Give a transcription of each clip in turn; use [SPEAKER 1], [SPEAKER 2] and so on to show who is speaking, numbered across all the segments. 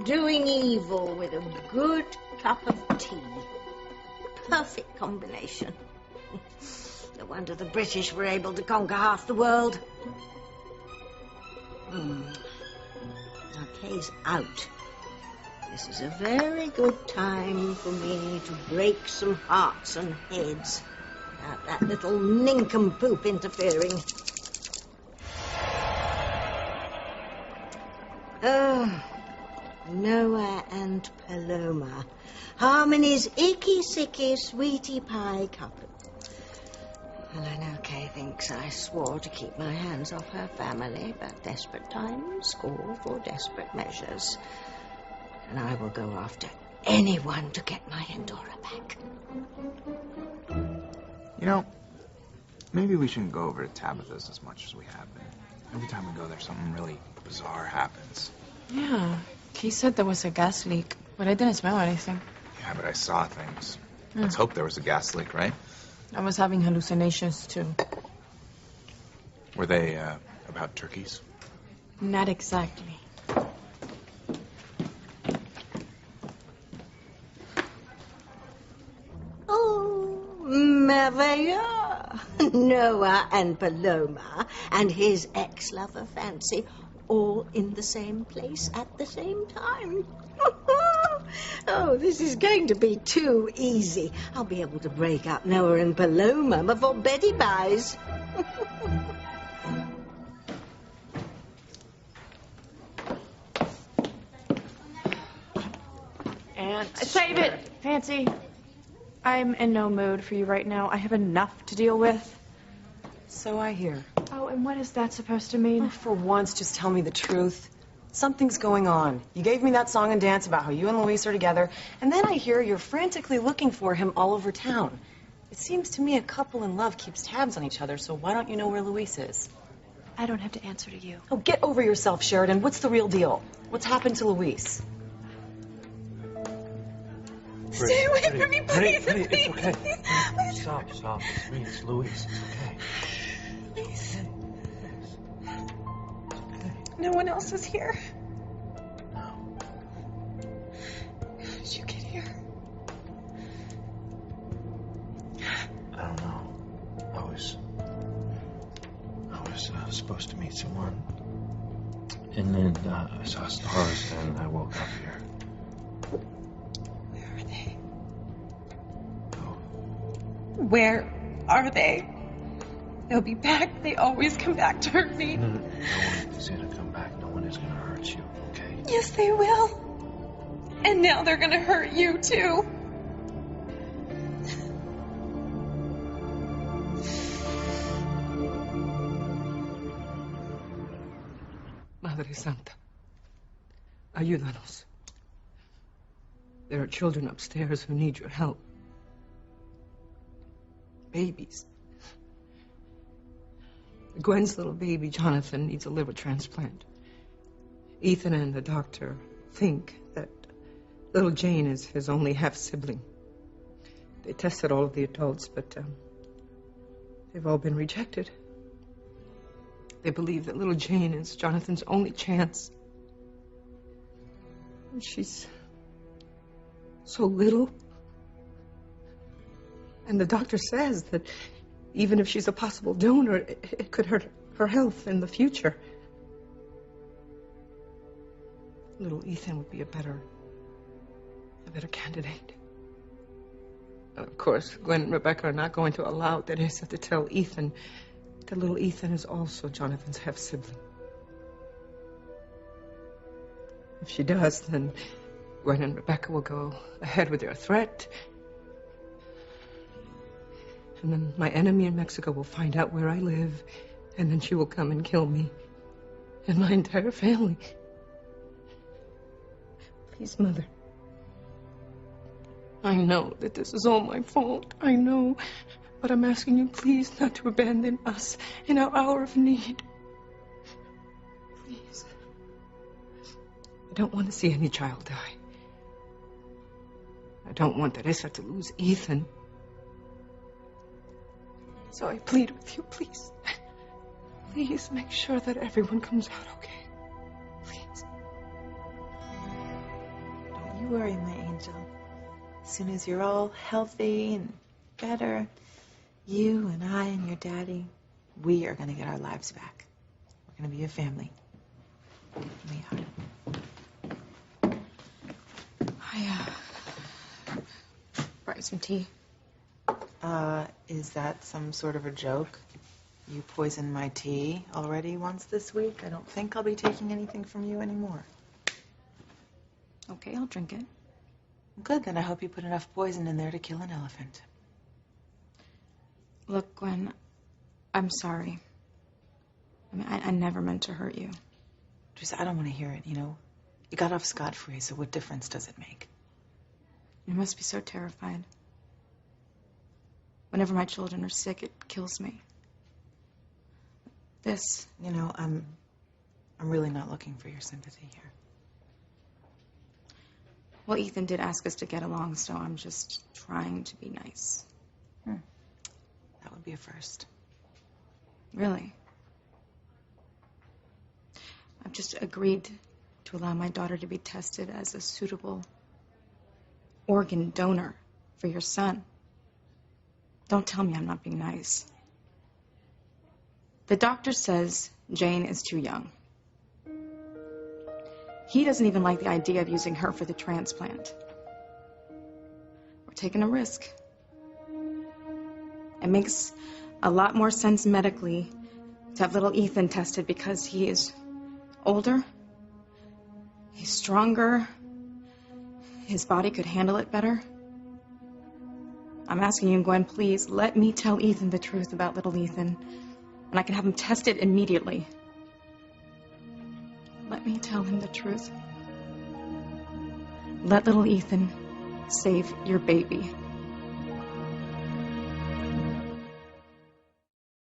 [SPEAKER 1] doing evil with a good cup of tea. Perfect combination. No wonder the British were able to conquer half the world. Now, Kay's out. This is a very good time for me to break some hearts and heads without that little nincompoop interfering. Oh, Noah and Paloma. Harmony's icky-sicky sweetie pie couple. Well, I know Kay thinks I swore to keep my hands off her family, but desperate times call for desperate measures. And I will go after anyone to get my Endora back.
[SPEAKER 2] You know, maybe we shouldn't go over to Tabitha's as much as we have been. Every time we go there, something really bizarre happens.
[SPEAKER 3] Yeah, Kay said there was a gas leak, but I didn't smell anything.
[SPEAKER 2] Yeah, but I saw things. Let's hope there was a gas leak, right?
[SPEAKER 3] I was having hallucinations, too.
[SPEAKER 2] Were they about turkeys?
[SPEAKER 3] Not exactly.
[SPEAKER 1] Oh, merveilleux! Noah and Paloma and his ex-lover Fancy all in the same place at the same time. Oh, this is going to be too easy. I'll be able to break up Noah and Paloma before Betty buys.
[SPEAKER 3] And save it, Fancy. I'm in no mood for you right now. I have enough to deal with.
[SPEAKER 4] So I hear.
[SPEAKER 3] Oh, and what is that supposed to mean?
[SPEAKER 4] Oh, for once, just tell me the truth. Something's going on. You gave me that song and dance about how you and Luis are together, and then I hear you're frantically looking for him all over town. It seems to me a couple in love keeps tabs on each other, so why don't you know where Luis is?
[SPEAKER 3] I don't have to answer to you.
[SPEAKER 4] Oh, get over yourself, Sheridan. What's the real deal? What's happened to Luis?
[SPEAKER 3] Stay away from me, please.
[SPEAKER 5] Pretty, it's okay. Please. Stop. It's me. It's Luis. It's okay.
[SPEAKER 3] Please. No one else is here.
[SPEAKER 5] No.
[SPEAKER 3] How did you get here?
[SPEAKER 5] I don't know. I was supposed to meet someone. And then I saw stars and I woke up here.
[SPEAKER 3] Where are they?
[SPEAKER 5] Oh.
[SPEAKER 3] Where are they? They'll be back. They always come back to hurt me.
[SPEAKER 5] No one is gonna come back. No one is gonna hurt you, okay?
[SPEAKER 3] Yes, they will. And now they're gonna hurt you, too.
[SPEAKER 6] Madre Santa, ayúdanos. There are children upstairs who need your help. Babies. Gwen's little baby, Jonathan, needs a liver transplant. Ethan and the doctor think that little Jane is his only half-sibling. They tested all of the adults, but they've all been rejected. They believe that little Jane is Jonathan's only chance. And she's so little. And the doctor says that even if she's a possible donor, it could hurt her health in the future. Little Ethan would be a better candidate. And of course, Gwen and Rebecca are not going to allow Teresa to tell Ethan that little Ethan is also Jonathan's half-sibling. If she does, then Gwen and Rebecca will go ahead with their threat. And then my enemy in Mexico will find out where I live, and then she will come and kill me and my entire family. Please, Mother. I know that this is all my fault. I know. But I'm asking you, please, not to abandon us in our hour of need. Please. I don't want to see any child die. I don't want Teresa to lose Ethan. So I plead with you, please. Please make sure that everyone comes out okay. Please.
[SPEAKER 7] you worry, my angel. As soon as you're all healthy and better, you and I and your daddy, we are going to get our lives back. We're going to be a family. We are.
[SPEAKER 3] Brought some tea.
[SPEAKER 7] Is that some sort of a joke? You poisoned my tea already once this week. I don't think I'll be taking anything from you anymore.
[SPEAKER 3] Okay, I'll drink it.
[SPEAKER 7] Good, then I hope you put enough poison in there to kill an elephant.
[SPEAKER 3] Look, Gwen, I'm sorry. I mean, I never meant to hurt you.
[SPEAKER 7] Teresa, I don't want to hear it, you know. You got off scot-free, so what difference does it make?
[SPEAKER 3] You must be so terrified. Whenever my children are sick, it kills me. This...
[SPEAKER 7] You know, I'm really not looking for your sympathy here.
[SPEAKER 3] Well, Ethan did ask us to get along, so I'm just trying to be nice.
[SPEAKER 7] That would be a first.
[SPEAKER 3] Really? I've just agreed to allow my daughter to be tested as a suitable organ donor for your son. Don't tell me I'm not being nice. The doctor says Jane is too young. He doesn't even like the idea of using her for the transplant. We're taking a risk. It makes a lot more sense medically to have little Ethan tested because he is older, he's stronger, his body could handle it better. I'm asking you, Gwen, please let me tell Ethan the truth about little Ethan, and I can have him tested immediately. Let me tell him the truth. Let little Ethan save your baby.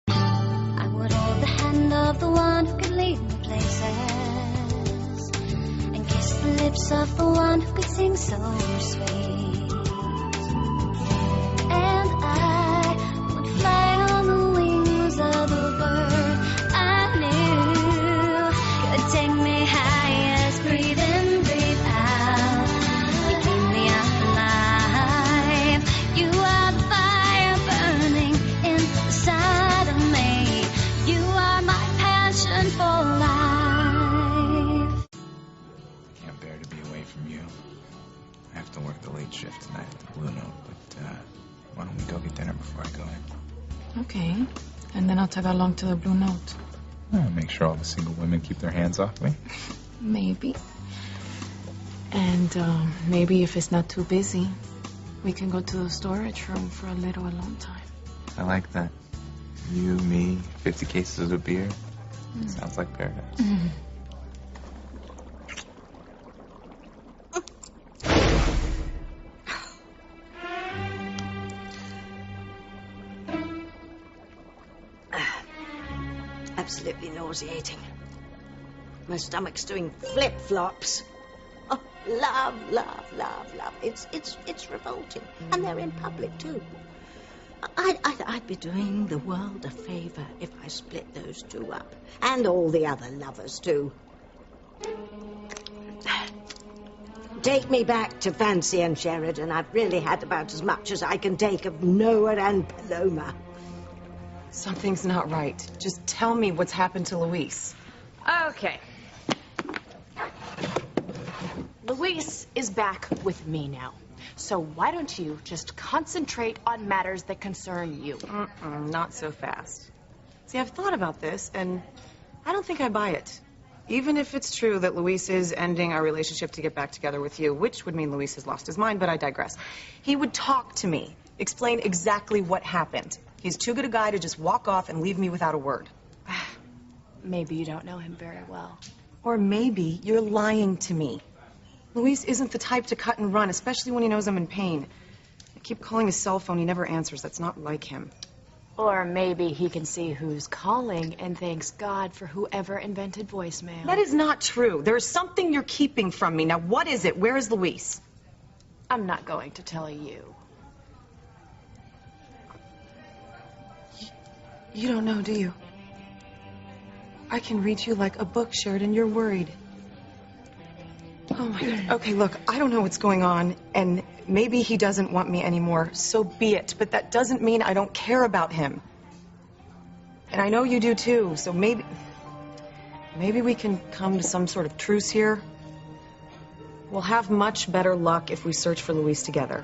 [SPEAKER 8] I would hold the hand of the one who could lead me places, and kiss the lips of the one who could sing so sweet. And I would fly on the wings of a bird I knew could take me highest, breathe in, breathe out. You keep me alive. You are the fire burning inside of me. You are my passion for life.
[SPEAKER 2] Can't bear to be away from you. I have to work the late shift tonight at the Blue Note, but why don't we go get dinner before I go in?
[SPEAKER 3] Okay. And then I'll tag along to the Blue Note.
[SPEAKER 2] Make sure all the single women keep their hands off me.
[SPEAKER 3] Maybe. And maybe if it's not too busy, we can go to the storage room for a little alone time.
[SPEAKER 2] I like that. You, me, 50 cases of beer. Sounds like paradise.
[SPEAKER 1] Absolutely nauseating. My stomach's doing flip-flops. Oh, love, love, love, love. It's revolting. And they're in public, too. I'd be doing the world a favor if I split those two up. And all the other lovers, too. Take me back to Fancy and Sheridan. I've really had about as much as I can take of Noah and Paloma.
[SPEAKER 4] Something's not right. Just tell me what's happened to Luis.
[SPEAKER 9] Okay. Luis is back with me now. So why don't you just concentrate on matters that concern you?
[SPEAKER 4] Not so fast. See, I've thought about this, and I don't think I buy it. Even if it's true that Luis is ending our relationship to get back together with you, which would mean Luis has lost his mind, but I digress. He would talk to me, explain exactly what happened. He's too good a guy to just walk off and leave me without a word.
[SPEAKER 9] Maybe you don't know him very well.
[SPEAKER 4] Or maybe you're lying to me. Luis isn't the type to cut and run, especially when he knows I'm in pain. I keep calling his cell phone, he never answers. That's not like him.
[SPEAKER 9] Or maybe he can see who's calling and thanks God for whoever invented voicemail.
[SPEAKER 4] That is not true. There is something you're keeping from me. Now, what is it? Where is Luis?
[SPEAKER 9] I'm not going to tell you.
[SPEAKER 4] You don't know, do you? I can read you like a book, Sheridan. You're worried. Oh, my God. Okay, look, I don't know what's going on, and maybe he doesn't want me anymore. So be it. But that doesn't mean I don't care about him. And I know you do, too, so maybe we can come to some sort of truce here. We'll have much better luck if we search for Luis together.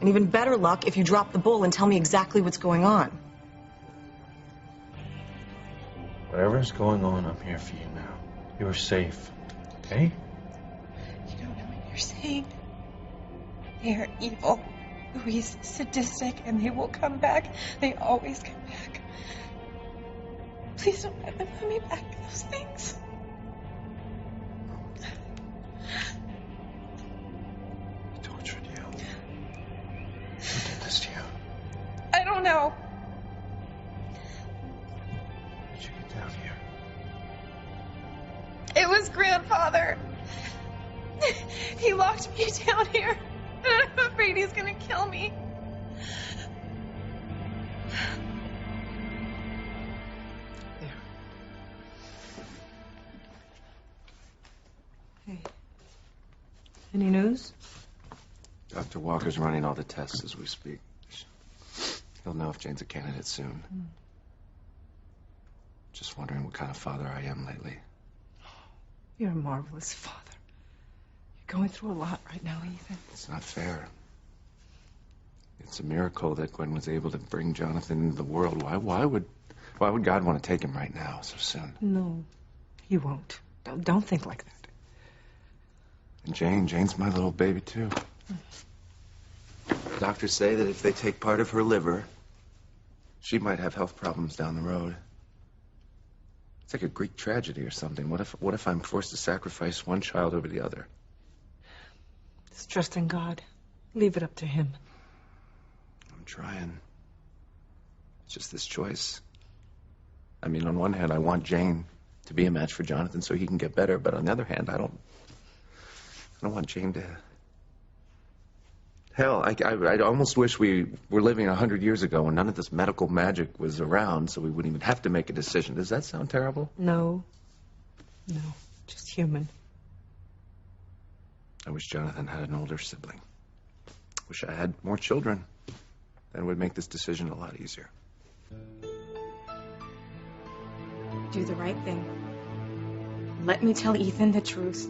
[SPEAKER 4] And even better luck if you drop the bull and tell me exactly what's going on.
[SPEAKER 5] Whatever's going on, I'm here for you now. You're safe, okay?
[SPEAKER 10] You don't know what you're saying. They are evil. Luis is sadistic, and they will come back. They always come back. Please don't let them put me back in those things.
[SPEAKER 5] He tortured you. Who did this to you?
[SPEAKER 10] I don't know.
[SPEAKER 5] How did you get down here?
[SPEAKER 10] It was Grandfather. He locked me down here. And I'm afraid he's gonna kill me.
[SPEAKER 6] Hey. Any news?
[SPEAKER 11] Dr. Walker's running all the tests as we speak. He'll know if Jane's a candidate soon. Just wondering what kind of father I am lately.
[SPEAKER 6] You're a marvelous father. You're going through a lot right now, Ethan.
[SPEAKER 11] It's not fair. It's a miracle that Gwen was able to bring Jonathan into the world. Why would God want to take him right now, so soon?
[SPEAKER 6] No, he won't. Don't think like that.
[SPEAKER 11] And Jane's my little baby, too. Doctors say that if they take part of her liver, she might have health problems down the road. It's like a Greek tragedy or something. What if I'm forced to sacrifice one child over the other?
[SPEAKER 6] Just trust in God. Leave it up to him.
[SPEAKER 11] I'm trying. It's just this choice. I mean, on one hand, I want Jane to be a match for Jonathan so he can get better, but on the other hand, I don't want Jane to... Hell, I almost wish we were living 100 years ago when none of this medical magic was around, so we wouldn't even have to make a decision. Does that sound terrible?
[SPEAKER 6] No, just human.
[SPEAKER 11] I wish Jonathan had an older sibling. Wish I had more children. Then it would make this decision a lot easier.
[SPEAKER 3] Do the right thing. Let me tell Ethan the truth,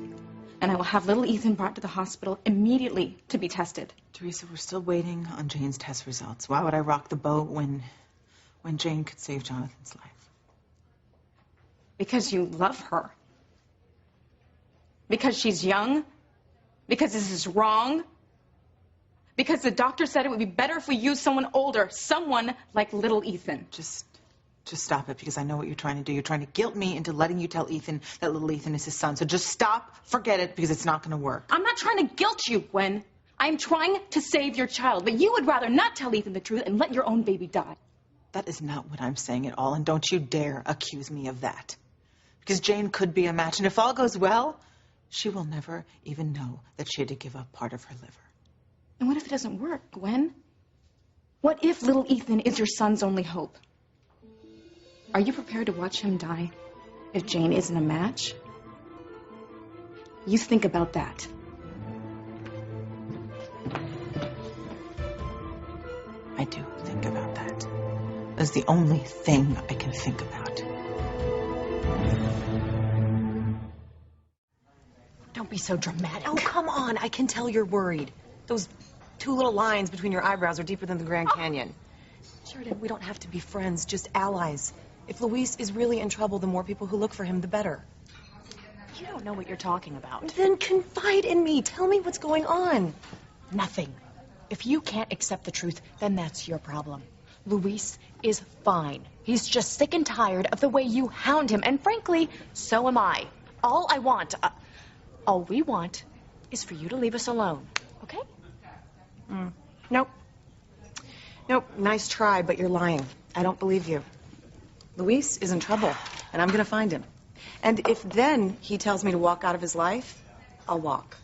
[SPEAKER 3] and I will have little Ethan brought to the hospital immediately to be tested.
[SPEAKER 7] Teresa, we're still waiting on Jane's test results. Why would I rock the boat when Jane could save Jonathan's life?
[SPEAKER 3] Because you love her. Because she's young. Because this is wrong. Because the doctor said it would be better if we used someone older, someone like little Ethan.
[SPEAKER 7] Just stop it, because I know what you're trying to do. You're trying to guilt me into letting you tell Ethan that little Ethan is his son. So just stop, forget it, because it's not going to work.
[SPEAKER 3] I'm not trying to guilt you, Gwen. I'm trying to save your child, but you would rather not tell Ethan the truth and let your own baby die.
[SPEAKER 7] That is not what I'm saying at all, and don't you dare accuse me of that. Because Jane could be a match, and if all goes well, she will never even know that she had to give up part of her liver.
[SPEAKER 3] And what if it doesn't work, Gwen? What if little Ethan is your son's only hope? Are you prepared to watch him die if Jane isn't a match? You think about that.
[SPEAKER 7] I do think about that. That's the only thing I can think about.
[SPEAKER 3] Don't be so dramatic.
[SPEAKER 4] Oh, come on. I can tell you're worried. Those two little lines between your eyebrows are deeper than the Grand Canyon. Sheridan, we don't have to be friends, just allies. If Luis is really in trouble, the more people who look for him, the better.
[SPEAKER 9] You don't know what you're talking about.
[SPEAKER 4] Then confide in me. Tell me what's going on.
[SPEAKER 9] Nothing. If you can't accept the truth, then that's your problem. Luis is fine. He's just sick and tired of the way you hound him, and frankly, so am I. All we want is for you to leave us alone, okay?
[SPEAKER 4] Nope. Nice try, but you're lying. I don't believe you. Luis is in trouble, and I'm going to find him. And if then he tells me to walk out of his life, I'll walk.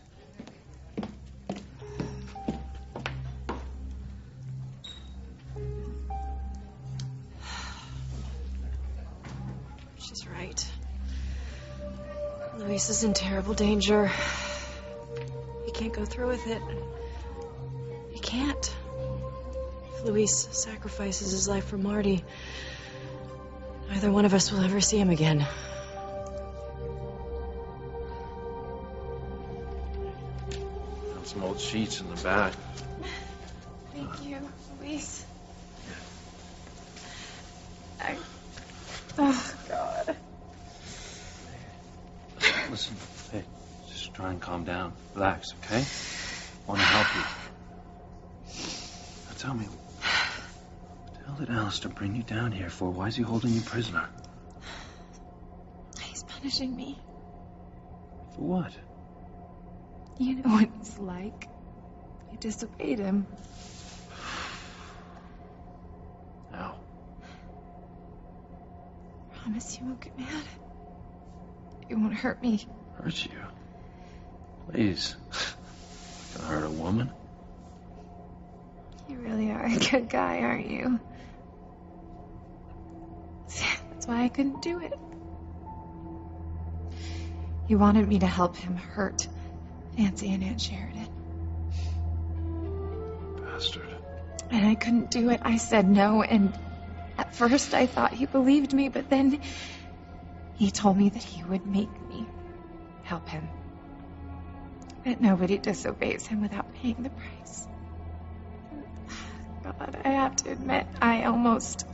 [SPEAKER 9] She's right. Luis is in terrible danger. You can't go through with it. You can't. If Luis sacrifices his life for Marty, neither one of us will ever see him again.
[SPEAKER 5] Found some old sheets in the back.
[SPEAKER 10] Thank you, Luis. Oh, God.
[SPEAKER 5] Listen, hey, just try and calm down. Relax, okay? I want to help you. Now tell me, what the hell did Alistair bring you down here for? Why is he holding you prisoner?
[SPEAKER 10] He's punishing me.
[SPEAKER 5] For what?
[SPEAKER 10] You know what he's like. I disobeyed him.
[SPEAKER 5] Now,
[SPEAKER 10] Promise you won't get mad. You won't hurt me.
[SPEAKER 5] hurt you? Please. Gonna hurt a woman?
[SPEAKER 10] You really are a good guy, aren't you? That's why I couldn't do it. He wanted me to help him hurt Nancy and Aunt Sheridan.
[SPEAKER 5] Bastard.
[SPEAKER 10] And I couldn't do it. I said no, and at first I thought he believed me, but then he told me that he would make me help him. That nobody disobeys him without paying the price. God, I have to admit, I almost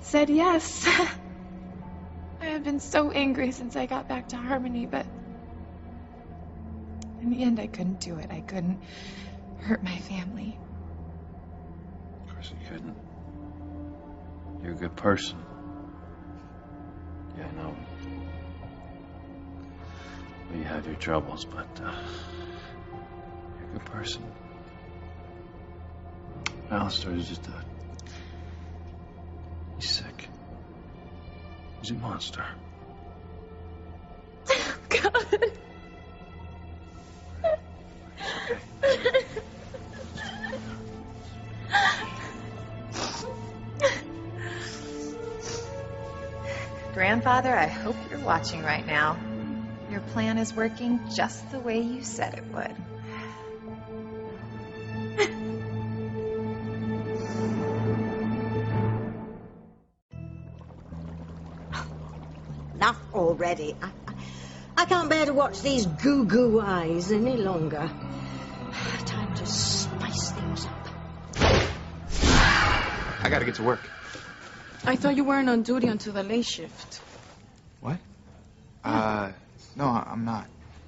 [SPEAKER 10] said yes. I have been so angry since I got back to Harmony, but in the end I couldn't do it. I couldn't hurt my family.
[SPEAKER 5] Of course you couldn't. You're a good person. Yeah, I know. Well, you have your troubles, but you're a good person. Alistair is just he's sick. He's a monster.
[SPEAKER 10] God.
[SPEAKER 7] Grandfather, I hope you're watching right now. Your plan is working just the way you said it would.
[SPEAKER 1] Enough already. I can't bear to watch these goo-goo eyes any longer. Time to spice things up.
[SPEAKER 2] I gotta get to work.
[SPEAKER 3] I thought you weren't on duty until the late shift.
[SPEAKER 2] What? No, I'm not.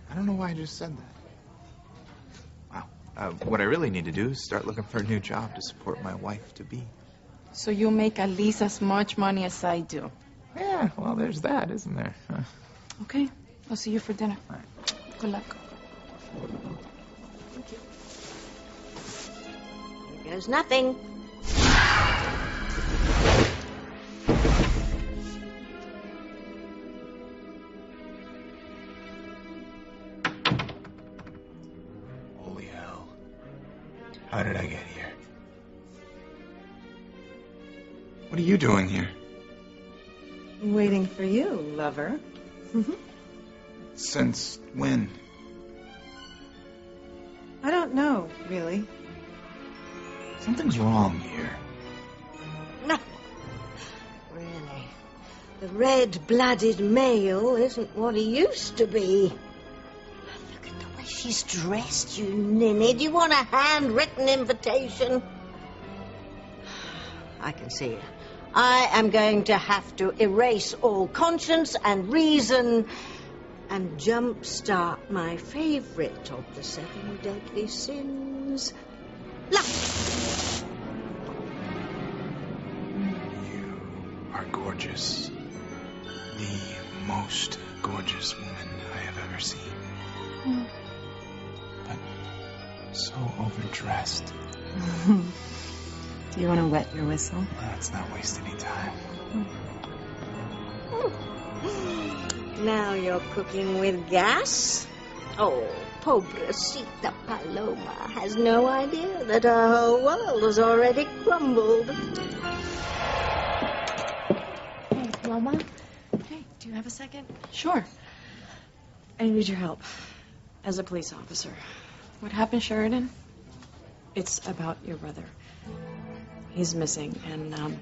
[SPEAKER 2] I don't know why I just said that. Wow. What I really need to do is start looking for a new job to support my wife-to-be.
[SPEAKER 3] So you make at least as much money as I do.
[SPEAKER 2] Yeah, well, there's that, isn't there?
[SPEAKER 3] Okay, I'll see you for dinner.
[SPEAKER 2] All right.
[SPEAKER 3] Good luck.
[SPEAKER 1] Thank you. Here goes nothing.
[SPEAKER 2] Holy hell. How did I get here? What are you doing here?
[SPEAKER 4] Waiting for you, lover.
[SPEAKER 2] Since when?
[SPEAKER 4] I don't know, really.
[SPEAKER 2] Something's wrong here.
[SPEAKER 1] No. Really. The red-blooded male isn't what he used to be. Look at the way she's dressed, you ninny. Do you want a handwritten invitation? I can see it. I am going to have to erase all conscience and reason and jumpstart my favorite of the 7 deadly sins. Lust.
[SPEAKER 2] You are gorgeous. The most gorgeous woman I have ever seen. But so overdressed.
[SPEAKER 4] Do you want to wet your whistle?
[SPEAKER 2] Let's not waste any time.
[SPEAKER 1] Now you're cooking with gas? Oh, pobrecita Paloma has no idea that her whole world has already crumbled.
[SPEAKER 9] Hey, Paloma. Hey, do you have a second?
[SPEAKER 3] Sure.
[SPEAKER 9] I need your help as a police officer.
[SPEAKER 3] What happened, Sheridan? It's about your brother. He's missing, and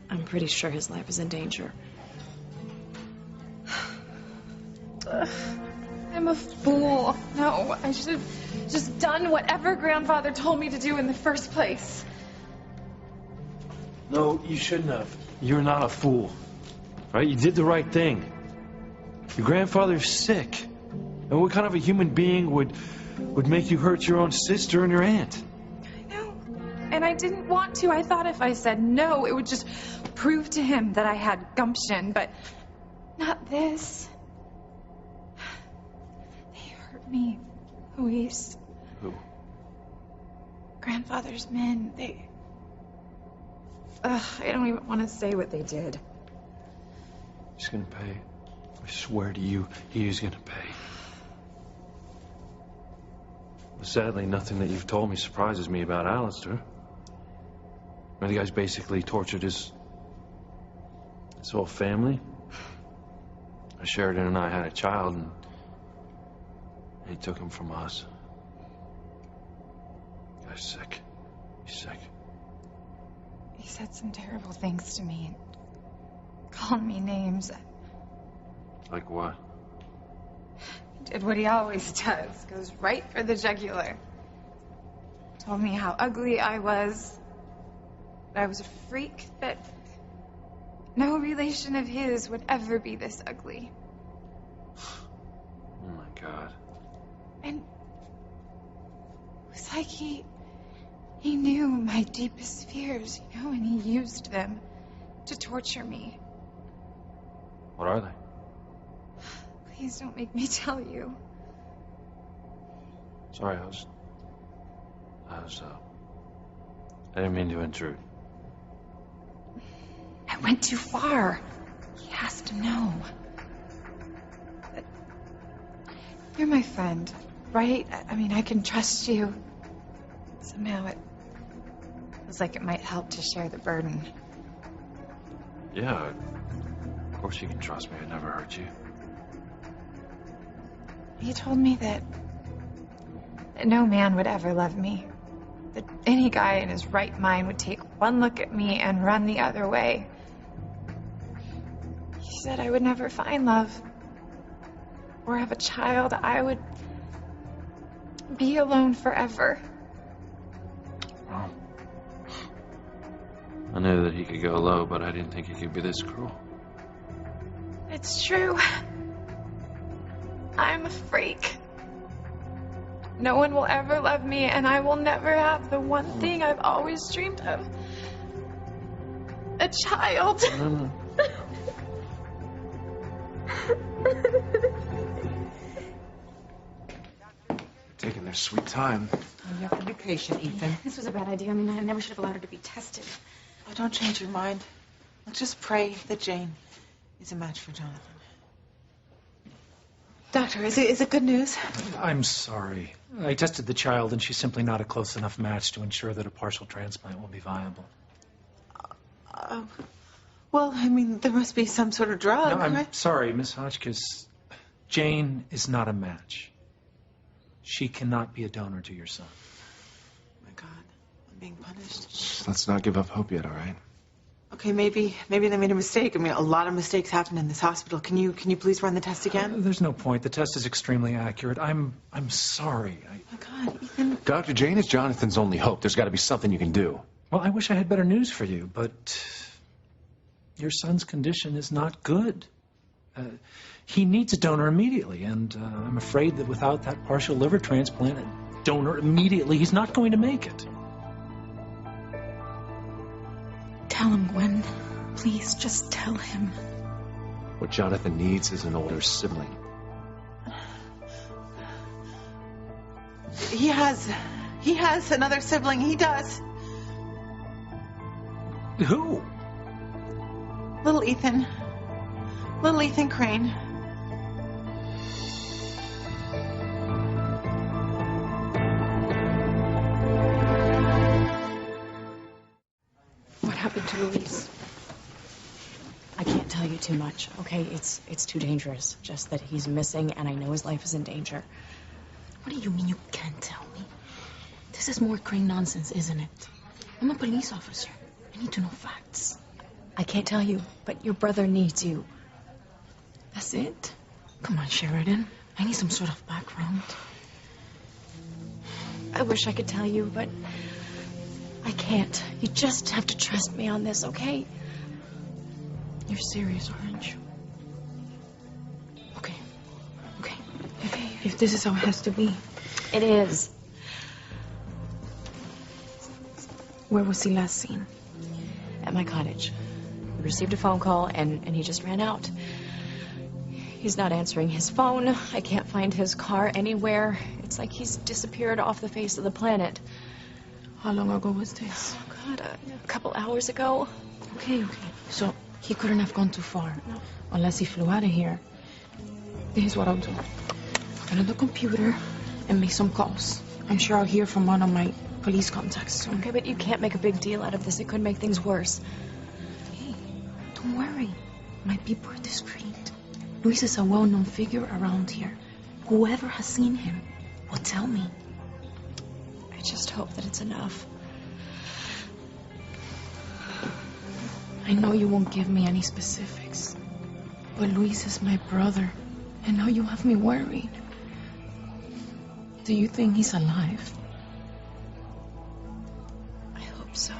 [SPEAKER 3] I'm pretty sure his life is in danger.
[SPEAKER 9] I'm a fool. No, I should have just done whatever Grandfather told me to do in the first place.
[SPEAKER 5] No, you shouldn't have. You're not a fool. Right? You did the right thing. Your grandfather's sick. And what kind of a human being would make you hurt your own sister and your aunt?
[SPEAKER 9] I know. And I didn't want to. I thought if I said no, it would just prove to him that I had gumption. But not this. They hurt me, Luis.
[SPEAKER 5] Who?
[SPEAKER 9] Grandfather's men. I don't even want to say what they did.
[SPEAKER 5] He's gonna pay. I swear to you, he is gonna pay. Sadly, nothing that you've told me surprises me about Alistair. I mean, the guy's basically tortured his whole family. Sheridan and I had a child, and he took him from us. The guy's sick. He's sick.
[SPEAKER 9] He said some terrible things to me. Called me names.
[SPEAKER 5] Like what?
[SPEAKER 9] Did what he always does. Goes right for the jugular. Told me how ugly I was. That I was a freak. That no relation of his would ever be this ugly.
[SPEAKER 5] Oh my God.
[SPEAKER 9] And it was like he knew my deepest fears, you know, and he used them to torture me.
[SPEAKER 5] What are they?
[SPEAKER 9] Please don't make me tell you.
[SPEAKER 5] Sorry, I didn't mean to intrude.
[SPEAKER 9] I went too far. He has to know. But you're my friend, right? I mean, I can trust you. Somehow it feels like it might help to share the burden.
[SPEAKER 5] Yeah, of course you can trust me. I'd never hurt you.
[SPEAKER 9] He told me that no man would ever love me. That any guy in his right mind would take one look at me and run the other way. He said I would never find love or have a child. I would be alone forever.
[SPEAKER 5] Well, I knew that he could go low, but I didn't think he could be this cruel.
[SPEAKER 9] It's true. I'm a freak. No one will ever love me, and I will never have the one thing I've always dreamed of. A child.
[SPEAKER 5] No.
[SPEAKER 11] Taking their sweet time.
[SPEAKER 6] You have to be patient, Ethan.
[SPEAKER 3] This was a bad idea. I mean, I never should have allowed her to be tested.
[SPEAKER 7] Oh, don't change your mind. Let's just pray that Jane is a match for Jonathan. Doctor, is it good news?
[SPEAKER 12] I'm sorry. I tested the child, and she's simply not a close enough match to ensure that a partial transplant will be viable.
[SPEAKER 7] Well, I mean, there must be some sort of drug,
[SPEAKER 12] No, I'm
[SPEAKER 7] right?
[SPEAKER 12] sorry, Miss Hotchkiss. Jane is not a match. She cannot be a donor to your son.
[SPEAKER 7] Oh, my God. I'm being punished.
[SPEAKER 11] Let's not give up hope yet, all right?
[SPEAKER 7] Okay, maybe they made a mistake. I mean, a lot of mistakes happen in this hospital. Can you please run the test again?
[SPEAKER 12] There's no point. The test is extremely accurate. I'm sorry.
[SPEAKER 7] Oh, my God, Ethan.
[SPEAKER 11] Dr. Jane is Jonathan's only hope. There's got to be something you can do.
[SPEAKER 12] Well, I wish I had better news for you, but your son's condition is not good. He needs a donor immediately, and I'm afraid that without that partial liver transplant, a donor immediately, he's not going to make it.
[SPEAKER 3] Tell him, Gwen. Please, just tell him.
[SPEAKER 11] What Jonathan needs is an older sibling.
[SPEAKER 7] He has another sibling. He does.
[SPEAKER 12] Who?
[SPEAKER 7] Little Ethan. Little Ethan Crane.
[SPEAKER 3] What happened to Luis?
[SPEAKER 9] I can't tell you too much, okay? It's too dangerous. Just that he's missing, and I know his life is in danger. What do you mean you can't tell me? This is more Crane nonsense, isn't it? I'm a police officer. I need to know facts. I can't tell you, but your brother needs you. That's it? Come on, Sheridan. I need some sort of background. I wish I could tell you, but I can't. You just have to trust me on this, okay? You're serious, aren't you? Okay.
[SPEAKER 3] If this is how it has to be.
[SPEAKER 9] It is.
[SPEAKER 3] Where was he last seen?
[SPEAKER 9] At my cottage. We received a phone call, and he just ran out. He's not answering his phone. I can't find his car anywhere. It's like he's disappeared off the face of the planet.
[SPEAKER 3] How long ago was this?
[SPEAKER 9] Oh, God, a couple hours ago.
[SPEAKER 3] Okay. So he couldn't have gone too far. No. Unless he flew out of here. This is what I'll do. I'll get on the computer and make some calls. I'm sure I'll hear from one of my police contacts soon.
[SPEAKER 9] Okay, but you can't make a big deal out of this. It could make things worse.
[SPEAKER 3] Hey, don't worry. My people are discreet. Luis is a well-known figure around here. Whoever has seen him will tell me.
[SPEAKER 9] I just hope that it's enough.
[SPEAKER 3] I know you won't give me any specifics, but Luis is my brother, and now you have me worried. Do you think he's alive?
[SPEAKER 9] I hope so.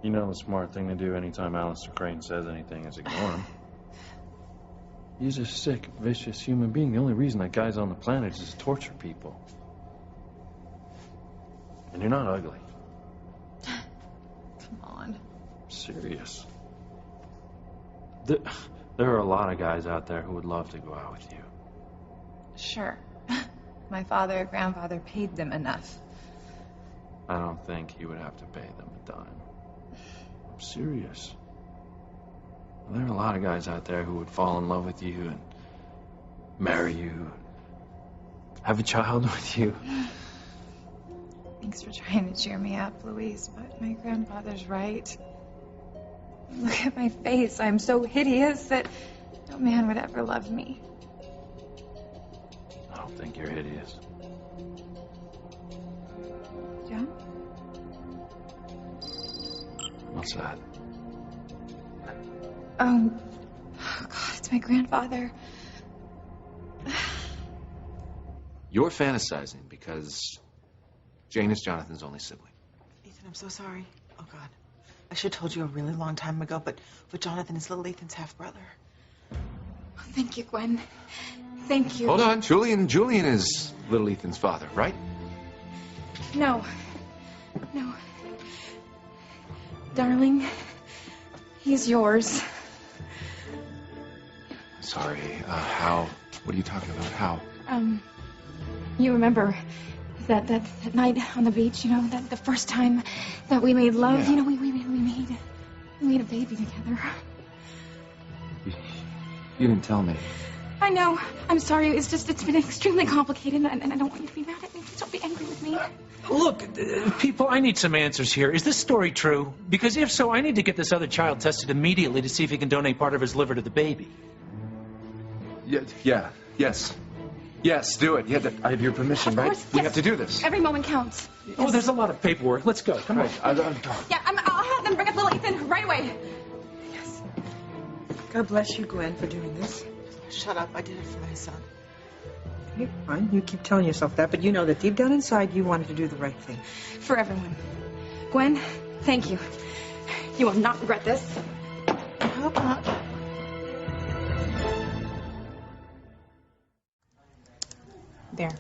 [SPEAKER 5] You know the smart thing to do anytime Alistair Crane says anything is ignore him. He's a sick, vicious human being. The only reason that guy's on the planet is to torture people. And you're not ugly.
[SPEAKER 9] Come on.
[SPEAKER 5] I'm serious. There are a lot of guys out there who would love to go out with you.
[SPEAKER 7] Sure. My father or grandfather paid them enough.
[SPEAKER 5] I don't think you would have to pay them a dime. I'm serious. There are a lot of guys out there who would fall in love with you and marry you, have a child with you.
[SPEAKER 7] Thanks for trying to cheer me up, Louise, but my grandfather's right. Look at my face. I'm so hideous that no man would ever love me.
[SPEAKER 5] I don't think you're hideous.
[SPEAKER 7] John?
[SPEAKER 5] What's that?
[SPEAKER 7] Oh, God, it's my grandfather.
[SPEAKER 11] You're fantasizing because Jane is Jonathan's only sibling.
[SPEAKER 10] Ethan, I'm so sorry. Oh, God. I should have told you a really long time ago, but Jonathan is little Ethan's half-brother.
[SPEAKER 3] Thank you, Gwen. Thank you.
[SPEAKER 11] Hold on, Julian is little Ethan's father, right?
[SPEAKER 3] No. Darling, he's yours.
[SPEAKER 11] Sorry, how? What are you talking about? How?
[SPEAKER 3] You remember that night on the beach, you know, that the first time that we made love,
[SPEAKER 11] Yeah.
[SPEAKER 3] you know, we made a baby together.
[SPEAKER 11] You didn't tell me.
[SPEAKER 3] I know. I'm sorry. It's been extremely complicated, and I don't want you to be mad at me. Please don't be angry with me.
[SPEAKER 12] Look, people, I need some answers here. Is this story true? Because if so, I need to get this other child tested immediately to see if he can donate part of his liver to the baby. Yes, do it. Yeah, I have your permission,
[SPEAKER 3] Of
[SPEAKER 12] right?
[SPEAKER 3] course,
[SPEAKER 12] We
[SPEAKER 3] yes.
[SPEAKER 12] have to do this.
[SPEAKER 3] Every moment counts.
[SPEAKER 12] Oh, there's a lot of paperwork. Let's go. Come on.
[SPEAKER 3] Yeah, I'll have them bring up little Ethan right away.
[SPEAKER 6] God bless you, Gwen, for doing this.
[SPEAKER 10] Shut up. I did it for my son.
[SPEAKER 6] Okay, fine. You keep telling yourself that, but you know that deep down inside you wanted to do the right thing.
[SPEAKER 3] For everyone. Gwen, thank you. You will not regret this.
[SPEAKER 10] I hope not.
[SPEAKER 3] There.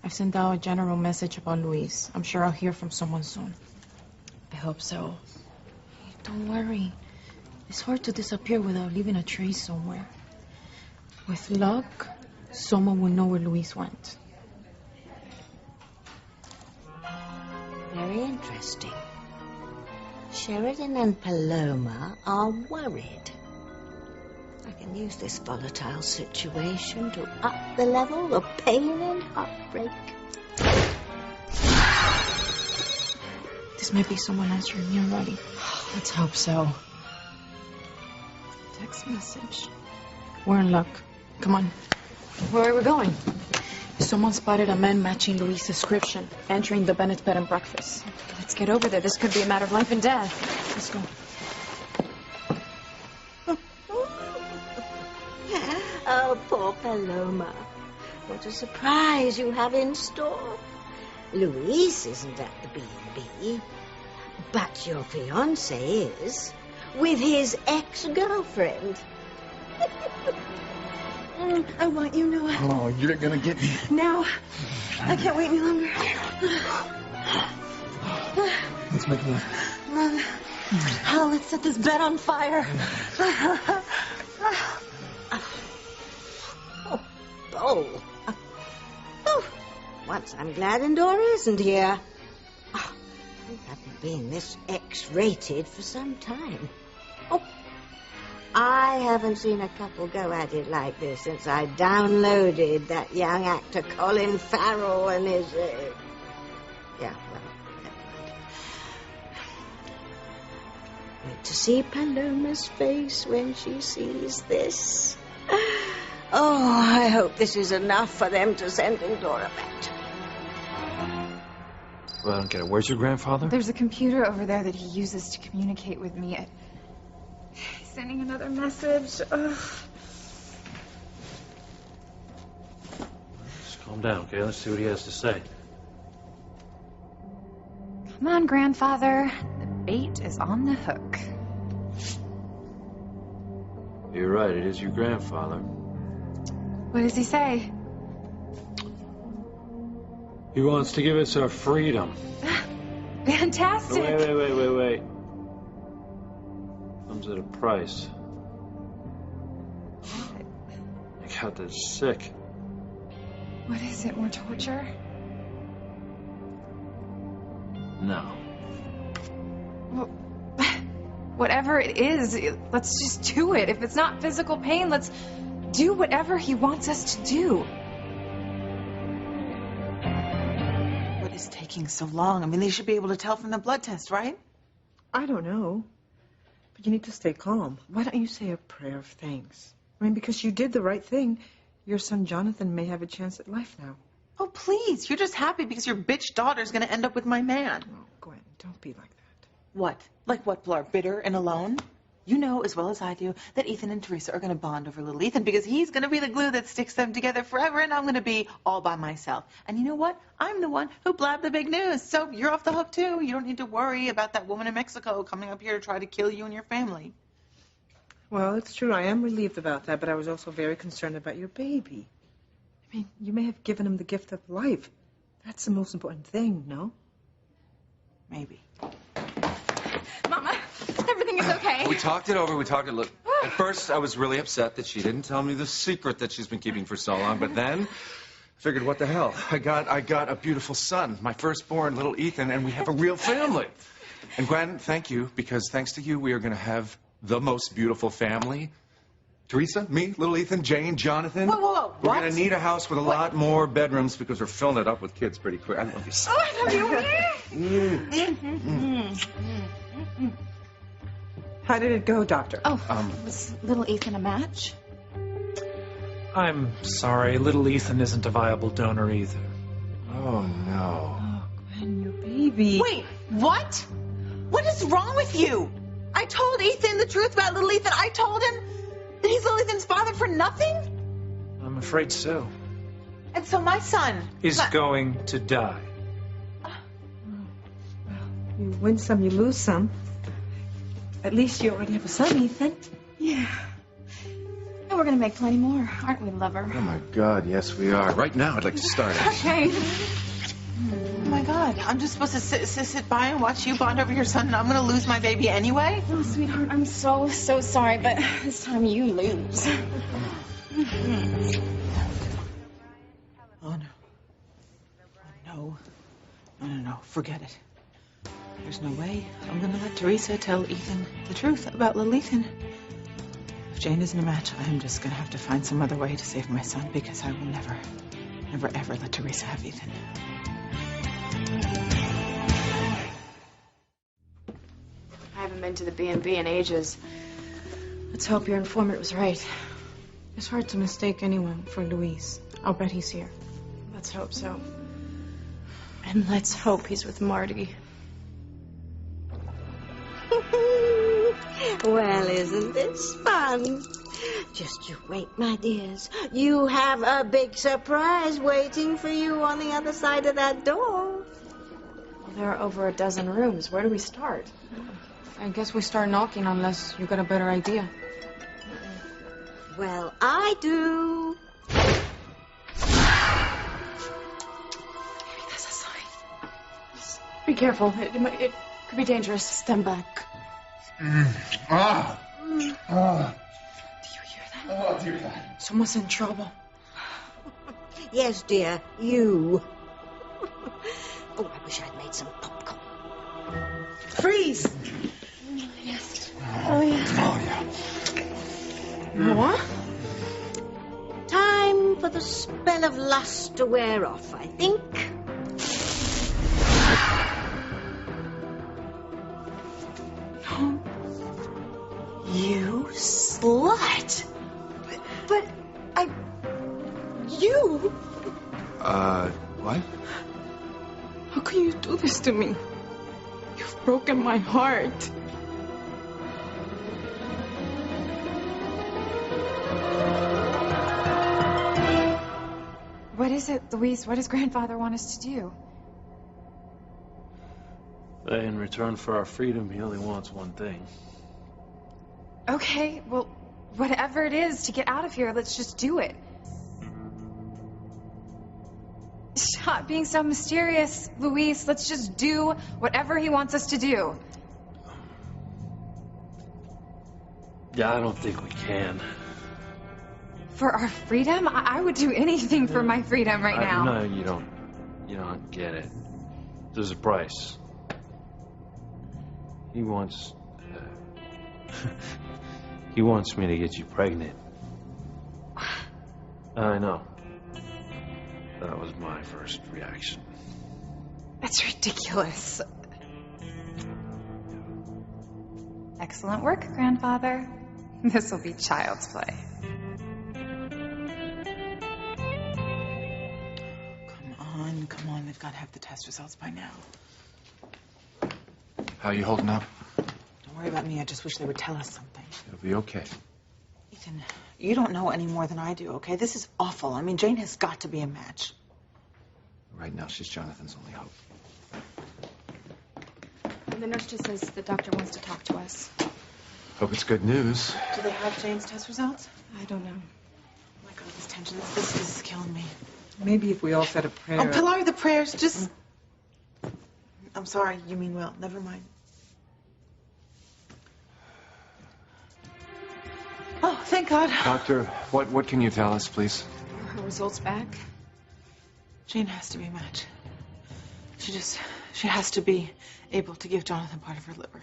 [SPEAKER 3] I've sent out a general message about Luis. I'm sure I'll hear from someone soon.
[SPEAKER 9] I hope so.
[SPEAKER 3] Don't worry. It's hard to disappear without leaving a trace somewhere. With luck, someone will know where Luis went.
[SPEAKER 1] Very interesting. Sheridan and Paloma are worried. I can use this volatile situation to up the level of pain and heartbreak.
[SPEAKER 3] This might be someone answering me already.
[SPEAKER 9] Let's hope so.
[SPEAKER 3] Text message. We're in luck. Come on.
[SPEAKER 4] Where are we going?
[SPEAKER 3] Someone spotted a man matching Louis' description, entering the Bennett bed and breakfast. Let's get over there. This could be a matter of life and death. Let's go.
[SPEAKER 1] Oh, poor Paloma. What a surprise you have in store. Luis isn't at the B&B, but your fiancé is, with his ex-girlfriend.
[SPEAKER 10] I want you, Noah.
[SPEAKER 11] Oh, you're gonna get me.
[SPEAKER 10] Now. I can't wait any longer.
[SPEAKER 12] Let's make love.
[SPEAKER 10] Oh, let's set this bed on fire.
[SPEAKER 1] Oh. Once I'm glad Endora isn't here. Oh, we haven't been this X-rated for some time. Oh, I haven't seen a couple go at it like this since I downloaded that young actor Colin Farrell and his... Yeah, well, never mind. Wait to see Paloma's face when she sees this. Oh, I hope this is enough for them to send Endora back to me.
[SPEAKER 5] Well, I don't get it. Where's your grandfather?
[SPEAKER 3] There's a computer over there that he uses to communicate with me. He's sending another message. Ugh.
[SPEAKER 5] Just calm down, okay? Let's see what he has to say.
[SPEAKER 9] Come on, grandfather. The bait is on the hook.
[SPEAKER 5] You're right. It is your grandfather.
[SPEAKER 3] What does he say?
[SPEAKER 12] He wants to give us our freedom.
[SPEAKER 3] Fantastic.
[SPEAKER 5] Wait. Comes at a price. I got this sick.
[SPEAKER 3] What is it? More torture?
[SPEAKER 5] No.
[SPEAKER 3] Well, whatever it is, let's just do it. If it's not physical pain, let's do whatever he wants us to do.
[SPEAKER 7] What is taking so long? I mean, they should be able to tell from the blood test, right?
[SPEAKER 6] I don't know. But you need to stay calm. Why don't you say a prayer of thanks? I mean, because you did the right thing. Your son Jonathan may have a chance at life now.
[SPEAKER 7] Oh, please. You're just happy because your bitch daughter's going to end up with my man.
[SPEAKER 6] Oh, Gwen, don't be like that.
[SPEAKER 7] What? Like what, Blar? Bitter and alone? You know as well as I do that Ethan and Teresa are going to bond over little Ethan because he's going to be the glue that sticks them together forever, and I'm going to be all by myself. And you know what? I'm the one who blabbed the big news, so you're off the hook too. You don't need to worry about that woman in Mexico coming up here to try to kill you and your family.
[SPEAKER 6] Well, it's true. I am relieved about that, but I was also very concerned about your baby. I mean, you may have given him the gift of life. That's the most important thing, no?
[SPEAKER 7] Maybe.
[SPEAKER 3] Mama, everything is okay.
[SPEAKER 11] We talked it over. Look, at first I was really upset that she didn't tell me the secret that she's been keeping for so long, but then I figured, what the hell? I got a beautiful son, my firstborn, little Ethan, and we have a real family. And Gwen, thank you, because thanks to you, we are going to have the most beautiful family. Teresa, me, little Ethan, Jane, Jonathan.
[SPEAKER 7] Whoa.
[SPEAKER 11] We're going to need a house with a lot more bedrooms because we're filling it up with kids pretty quick. I love you so much.
[SPEAKER 3] I love you.
[SPEAKER 6] How did it go, Doctor?
[SPEAKER 3] Oh, was little Ethan a match?
[SPEAKER 12] I'm sorry, little Ethan isn't a viable donor either.
[SPEAKER 11] Oh, no.
[SPEAKER 6] Oh, Gwen, your baby.
[SPEAKER 7] Wait, what? What is wrong with you? I told Ethan the truth about little Ethan. I told him that he's little Ethan's father for nothing?
[SPEAKER 12] I'm afraid so.
[SPEAKER 7] And so my son
[SPEAKER 12] Is going to die.
[SPEAKER 6] You win some, you lose some. At least you already have a son, Ethan.
[SPEAKER 3] Yeah. And we're gonna make plenty more, aren't we, lover?
[SPEAKER 11] Oh, my God, yes, we are. Right now, I'd like to start it.
[SPEAKER 3] Okay.
[SPEAKER 7] Oh my God, I'm just supposed to sit by and watch you bond over your son, and I'm going to lose my baby anyway?
[SPEAKER 3] Oh, sweetheart, I'm so sorry, but this time you lose.
[SPEAKER 7] Oh, no. No. Forget it. There's no way I'm going to let Teresa tell Ethan the truth about little Ethan. If Jane isn't a match, I'm just going to have to find some other way to save my son, because I will never, ever let Teresa have Ethan.
[SPEAKER 3] I haven't been to the B&B in ages. Let's hope your informant was right. It's hard to mistake anyone for Luis. I'll bet he's here. Let's hope so. And let's hope he's with Marty.
[SPEAKER 1] Well, isn't this fun? Just you wait, my dears. You have a big surprise waiting for you on the other side of that door.
[SPEAKER 3] Well, there are over a dozen rooms. Where do we start? I guess we start knocking unless you got a better idea.
[SPEAKER 1] Well, I do.
[SPEAKER 3] That's a sign. Just be careful. It could be dangerous. Stand back. Do you hear that?
[SPEAKER 11] Oh, dear God.
[SPEAKER 3] Someone's in trouble.
[SPEAKER 1] Yes, dear, you. Oh, I wish I'd made some popcorn.
[SPEAKER 4] Freeze!
[SPEAKER 3] Yes.
[SPEAKER 11] Oh, yeah.
[SPEAKER 3] What?
[SPEAKER 1] Time for the spell of lust to wear off, I think.
[SPEAKER 10] You slut! But you...
[SPEAKER 2] What?
[SPEAKER 3] How can you do this to me? You've broken my heart.
[SPEAKER 9] What is it, Luis? What does Grandfather want us to do?
[SPEAKER 5] In return for our freedom, he only wants one thing.
[SPEAKER 9] Okay, well, whatever it is to get out of here, let's just do it. Stop being so mysterious, Luis. Let's just do whatever he wants us to do.
[SPEAKER 5] Yeah, I don't think we can.
[SPEAKER 9] For our freedom? I would do anything for my freedom right now.
[SPEAKER 5] No, you don't. You don't get it. There's a price. He wants... he wants me to get you pregnant. I know. That was my first reaction.
[SPEAKER 9] That's ridiculous. Excellent work, Grandfather. This will be child's play.
[SPEAKER 7] Come on. They've got to have the test results by now.
[SPEAKER 2] How you holding up?
[SPEAKER 7] Don't worry about me. I just wish they would tell us something.
[SPEAKER 2] It'll be okay.
[SPEAKER 7] Ethan, you don't know any more than I do, okay? This is awful. I mean, Jane has got to be a match.
[SPEAKER 11] Right now, she's Jonathan's only hope.
[SPEAKER 3] The nurse just says the doctor wants to talk to us.
[SPEAKER 2] Hope it's good news.
[SPEAKER 7] Do they have Jane's test results?
[SPEAKER 3] I don't know.
[SPEAKER 7] Oh my God, this tension, this is killing me.
[SPEAKER 6] Maybe if we all said a prayer.
[SPEAKER 7] Oh, Pilar, the prayers, just... I'm sorry, you mean well. Never mind. Oh, thank God.
[SPEAKER 2] Doctor, what can you tell us, please?
[SPEAKER 3] Are her results back?
[SPEAKER 7] Jane has to be a match. She has to be able to give Jonathan part of her liver.